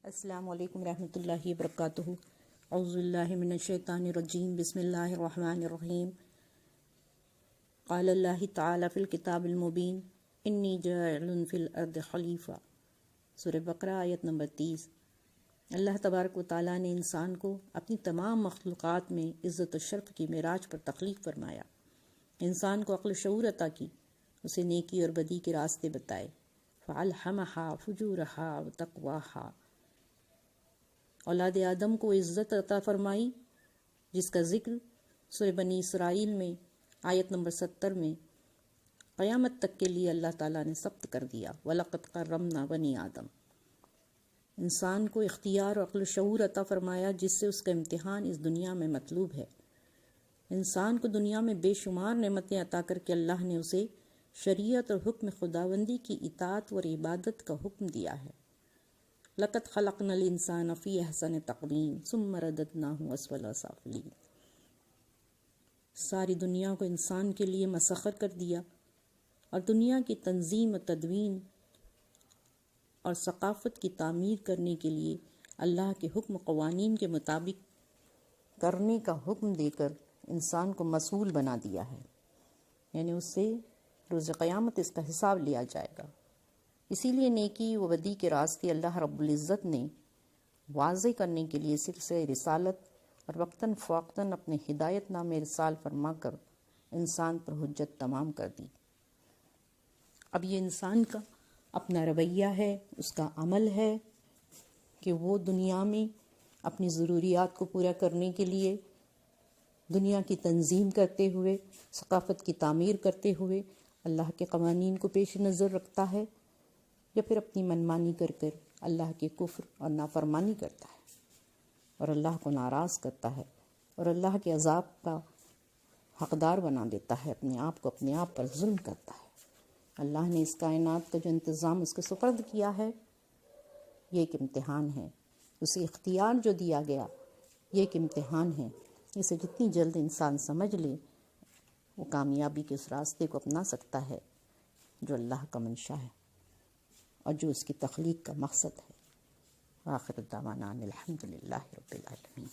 السلام علیکم ورحمۃ اللہ وبرکاتہ۔ اعوذ باللہ من الشیطان الرجیم، بسم اللہ الرحمن الرحیم۔ قال اللہ تعالی فی الکتاب المبین انی جاعل فی الارض خلیفہ، سورہ بقرہ آیت نمبر 30۔ اللہ تبارک و تعالیٰ نے انسان کو اپنی تمام مخلوقات میں عزت و شرف کی معراج پر تخلیق فرمایا، انسان کو عقل و شعور عطا کی، اسے نیکی اور بدی کے راستے بتائے، فَأَلْهَمَهَا فُجُورَهَا وَتَقْوَاهَا۔ اولاد آدم کو عزت عطا فرمائی، جس کا ذکر سورہ بنی اسرائیل میں آیت نمبر 70 میں قیامت تک کے لیے اللہ تعالیٰ نے ثبت کر دیا، وَلَقَدْ كَرَّمْنَا بَنِي آدم۔ انسان کو اختیار اور عقل و شعور عطا فرمایا، جس سے اس کا امتحان اس دنیا میں مطلوب ہے۔ انسان کو دنیا میں بے شمار نعمتیں عطا کر کے اللہ نے اسے شریعت اور حکم خداوندی کی اطاعت اور عبادت کا حکم دیا ہے۔ لَقَدْ خَلَقْنَا الْإِنسَانَ فِي أَحْسَنِ تَقْوِيمٍ ثُمَّ رَدَدْنَاهُ أَسْفَلَ سَافِلِينَ۔ ساری دنیا کو انسان کے لیے مسخر کر دیا، اور دنیا کی تنظیم و تدوین اور ثقافت کی تعمیر کرنے کے لیے اللہ کے حکم و قوانین کے مطابق کرنے کا حکم دے کر انسان کو مسئول بنا دیا ہے، یعنی اس سے روز قیامت اس کا حساب لیا جائے گا۔ اسی لیے نیکی و بدی کے راستے اللہ رب العزت نے واضح کرنے کے لیے سلسلہ رسالت اور وقتاً فوقتاً اپنے ہدایت نامہ ارسال فرما کر انسان پر حجت تمام کر دی۔ اب یہ انسان کا اپنا رویہ ہے، اس کا عمل ہے کہ وہ دنیا میں اپنی ضروریات کو پورا کرنے کے لیے دنیا کی تنظیم کرتے ہوئے، ثقافت کی تعمیر کرتے ہوئے اللہ کے قوانین کو پیش نظر رکھتا ہے، یا پھر اپنی منمانی کر کر اللہ کے کفر اور نافرمانی کرتا ہے اور اللہ کو ناراض کرتا ہے اور اللہ کے عذاب کا حقدار بنا دیتا ہے، اپنے آپ پر ظلم کرتا ہے۔ اللہ نے اس کائنات کا جو انتظام اس کے سپرد کیا ہے، یہ ایک امتحان ہے۔ اسے اختیار جو دیا گیا، یہ ایک امتحان ہے۔ اسے جتنی جلد انسان سمجھ لے، وہ کامیابی کے اس راستے کو اپنا سکتا ہے جو اللہ کا منشا ہے اور جو اس کی تخلیق کا مقصد ہے۔ آخر دعوانا الحمدللہ رب العالمین۔